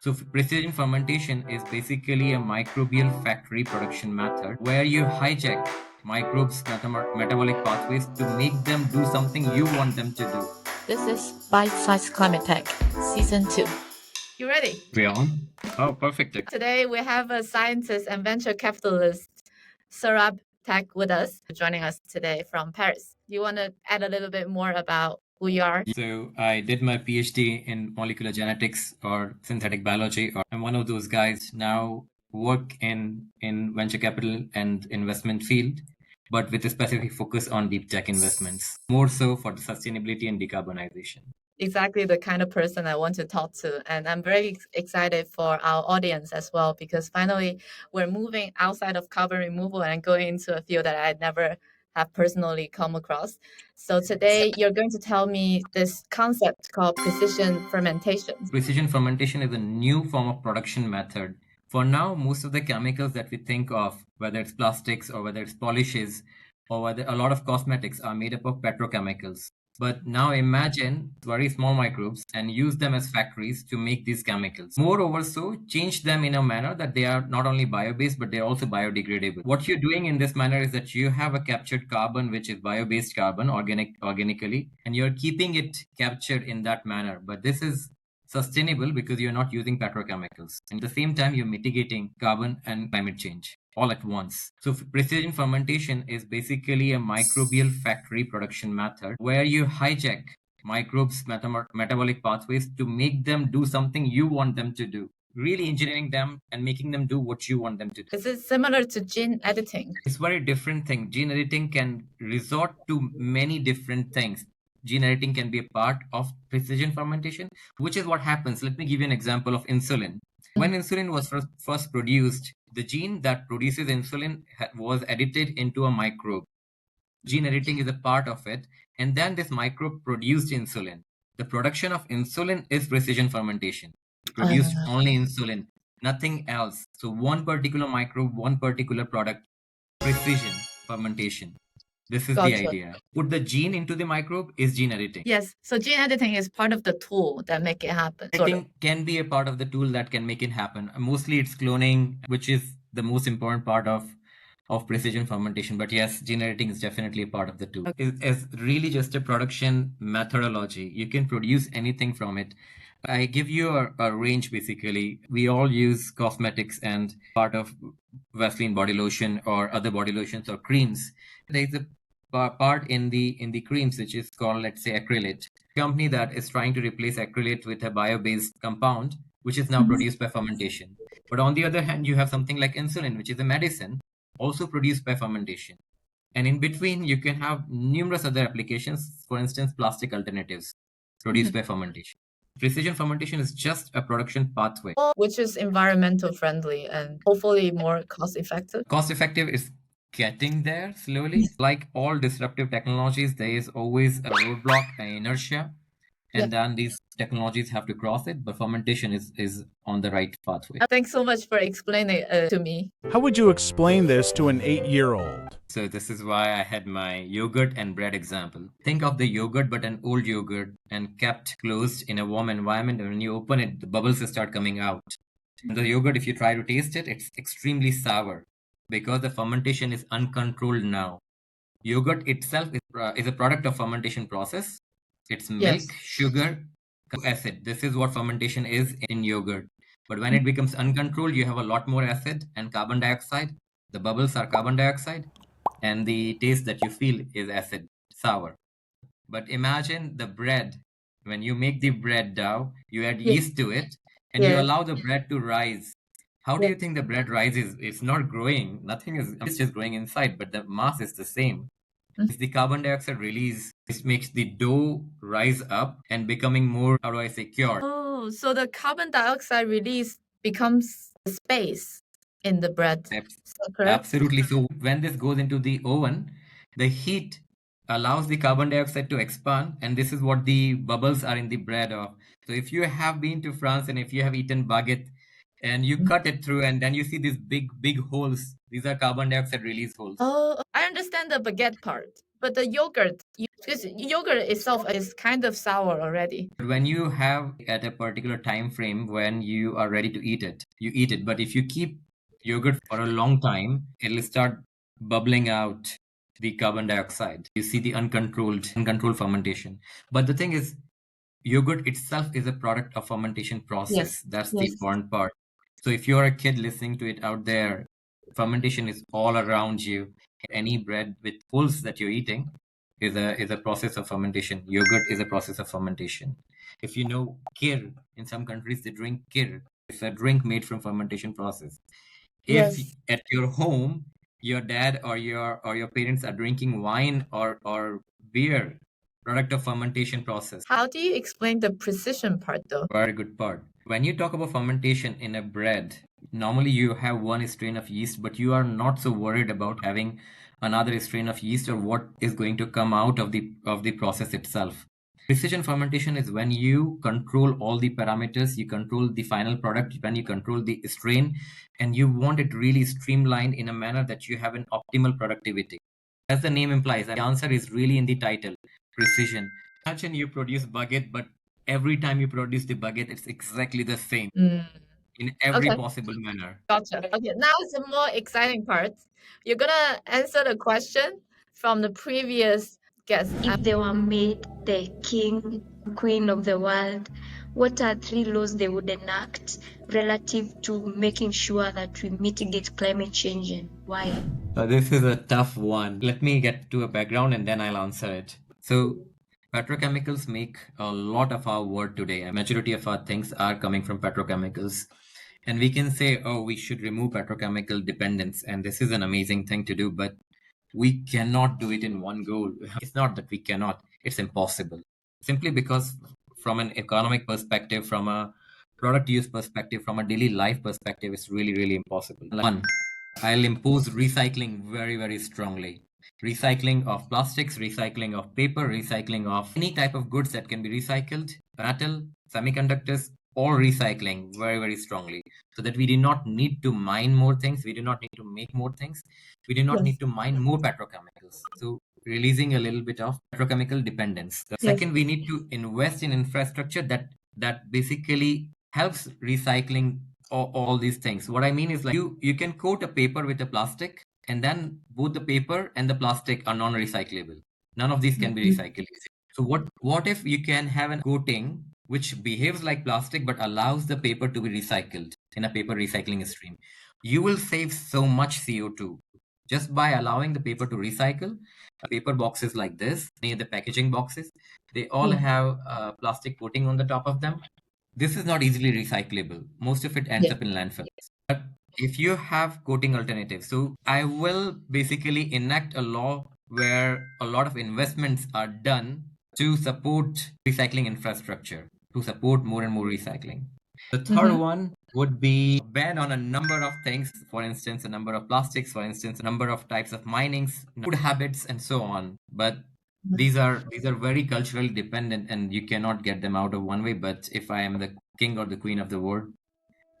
So precision fermentation is basically a microbial factory production method where you hijack microbes' metabolic pathways to make them do something you want them to do. This is Bite Size Climate Tech, Season 2. You ready? We're on? Oh, perfect. Today we have a scientist and venture capitalist, Saurebh Tak, with us, joining us today from Paris. You want to add a little bit more about who you are? So I did my PhD in molecular genetics or synthetic biology. I'm one of those guys now work in venture capital and investment field, but with a specific focus on deep tech investments, more so for the sustainability and decarbonization. Exactly the kind of person I want to talk to. And I'm very excited for our audience as well, because finally we're moving outside of carbon removal and going into a field that I never have personally come across. So today you're going to tell me this concept called precision fermentation. Precision fermentation is a new form of production method. For now, most of the chemicals that we think of, whether it's plastics or whether it's polishes or whether a lot of cosmetics, are made up of petrochemicals. But now imagine very small microbes and use them as factories to make these chemicals. Moreover, so change them in a manner that they are not only bio-based, but they're also biodegradable. What you're doing in this manner is that you have a captured carbon, which is bio-based carbon, organically, and you're keeping it captured in that manner. But this is sustainable because you're not using petrochemicals. And at the same time, you're mitigating carbon and climate change all at once. So precision fermentation is basically a microbial factory production method where you hijack microbes' metabolic pathways to make them do something you want them to do. Really engineering them and making them do what you want them to do. Is it similar to gene editing? It's a very different thing. Gene editing can resort to many different things. Gene editing can be a part of precision fermentation, which is what happens. Let me give you an example of insulin. When insulin was first produced, the gene that produces insulin was edited into a microbe. Gene editing is a part of it. And then this microbe produced insulin. The production of insulin is precision fermentation. It produced only insulin, nothing else. So one particular microbe, one particular product, precision fermentation. This is the idea. Put the gene into the microbe is gene editing. Yes. So gene editing is part of the tool that make it happen. Editing can be a part of the tool that can make it happen. Mostly it's cloning, which is the most important part of precision fermentation. But yes, gene editing is definitely a part of the tool. It's really just a production methodology. You can produce anything from it. I give you a range basically. We all use cosmetics and part of Vaseline body lotion or other body lotions or creams. There's a part in the creams which is called, let's say, acrylate. Company that is trying to replace acrylate with a bio-based compound, which is now produced by fermentation. But on the other hand, you have something like insulin, which is a medicine, also produced by fermentation. And in between, you can have numerous other applications, for instance, plastic alternatives produced by fermentation. Precision fermentation is just a production pathway. Which is environmental friendly and hopefully more cost effective. Cost effective is getting there slowly. Like all disruptive technologies, there is always a roadblock, an inertia, and then these technologies have to cross it, but fermentation is on the right pathway. Thanks so much for explaining it to me. How would you explain this to an 8-year-old? So this is why I had my yogurt and bread example. Think of the yogurt, but an old yogurt and kept closed in a warm environment. And when you open it, the bubbles start coming out. And the yogurt, if you try to taste it, it's extremely sour because the fermentation is uncontrolled now. Yogurt itself is a product of fermentation process. It's milk, sugar, acid. This is what fermentation is in yogurt. But when it becomes uncontrolled, you have a lot more acid and carbon dioxide. The bubbles are carbon dioxide, and the taste that you feel is acid, sour. But imagine the bread. When you make the bread dough, you add yeast to it, and you allow the bread to rise. How do you think the bread rises? It's not growing. Nothing is, it's just growing inside, but the mass is the same. It's the carbon dioxide release. This makes the dough rise up and becoming more, how do I say, cured. Oh, so the carbon dioxide release becomes space in the bread. Absolutely. So when this goes into the oven, the heat allows the carbon dioxide to expand, and this is what the bubbles are in the bread of. So if you have been to France and if you have eaten baguette and you cut it through and then you see these big holes, these are carbon dioxide release holes. Oh, I understand the baguette part, But the yogurt, because yogurt itself is kind of sour already. When you have at a particular time frame when you are ready to eat it, you eat it. But if you keep yogurt for a long time, it'll start bubbling out the carbon dioxide. You see the uncontrolled fermentation. But the thing is, yogurt itself is a product of fermentation process. That's the important part. So if you're a kid listening to it out there, fermentation is all around you. Any bread with holes that you're eating is a process of fermentation. Yogurt is a process of fermentation. If you know kir, in some countries they drink kir. It's a drink made from fermentation process. If at your home your dad or your parents are drinking wine or beer, product of fermentation process. How do you explain the precision part though? Very good part. When you talk about fermentation in a bread, normally you have one strain of yeast, but you are not so worried about having another strain of yeast or what is going to come out of the process itself. Precision fermentation is when you control all the parameters, you control the final product, when you control the strain, and you want it really streamlined in a manner that you have an optimal productivity. As the name implies, the answer is really in the title, precision. Imagine you produce baguette, but every time you produce the baguette, it's exactly the same in every possible manner. Gotcha. Okay, now it's the more exciting part. You're gonna answer the question from the previous guest. If they were made the king, queen of the world, what are 3 laws they would enact relative to making sure that we mitigate climate change and why? This is a tough one. Let me get to a background and then I'll answer it. So, petrochemicals make a lot of our world today. A majority of our things are coming from petrochemicals. And we can say, oh, we should remove petrochemical dependence. And this is an amazing thing to do, but we cannot do it in one go. It's not that we cannot, it's impossible. Simply because from an economic perspective, from a product use perspective, from a daily life perspective, it's really, really impossible. One, I'll impose recycling very, very strongly. Recycling of plastics, recycling of paper, recycling of any type of goods that can be recycled, metal, semiconductors, all recycling very, very strongly, so that we do not need to mine more things, we do not need to make more things, we do not need to mine more petrochemicals. So releasing a little bit of petrochemical dependence. The second, we need to invest in infrastructure that basically helps recycling all these things. What I mean is, like, you can coat a paper with a plastic, and then both the paper and the plastic are non-recyclable. None of these can be recycled. So what if you can have a coating which behaves like plastic but allows the paper to be recycled in a paper recycling stream? You will save so much CO2 just by allowing the paper to recycle. Paper boxes like this, the packaging boxes, they all have plastic coating on the top of them. This is not easily recyclable. Most of it ends up in landfills. But if you have coating alternatives, so I will basically enact a law where a lot of investments are done to support recycling infrastructure, to support more and more recycling. The third one would be ban on a number of things, for instance, a number of plastics, for instance, a number of types of minings, food habits, and so on. But these are very culturally dependent, and you cannot get them out of one way. But if I am the king or the queen of the world,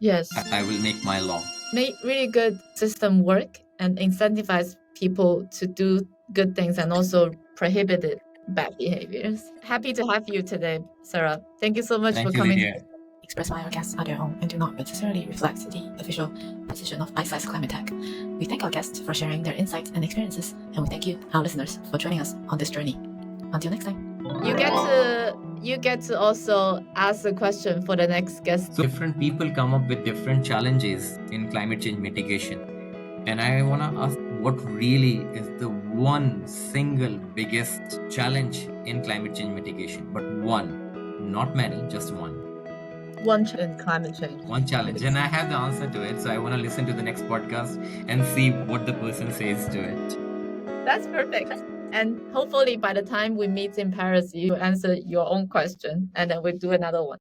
yes, I will make my law. Make really good system work and incentivize people to do good things and also prohibited bad behaviors. Happy to have you today, Sarah. Thank you so much for coming. Expressed by our guests are their own and do not necessarily reflect the official position of Bite Size Climate Tech. We thank our guests for sharing their insights and experiences, and we thank you, our listeners, for joining us on this journey. Until next time. You get to also ask a question for the next guest. So different people come up with different challenges in climate change mitigation. And I want to ask, what really is the one single biggest challenge in climate change mitigation? But one, not many, just one. One challenge in climate change. One challenge. And I have the answer to it. So I want to listen to the next podcast and see what the person says to it. That's perfect. And hopefully by the time we meet in Paris, you answer your own question and then we'll do another one.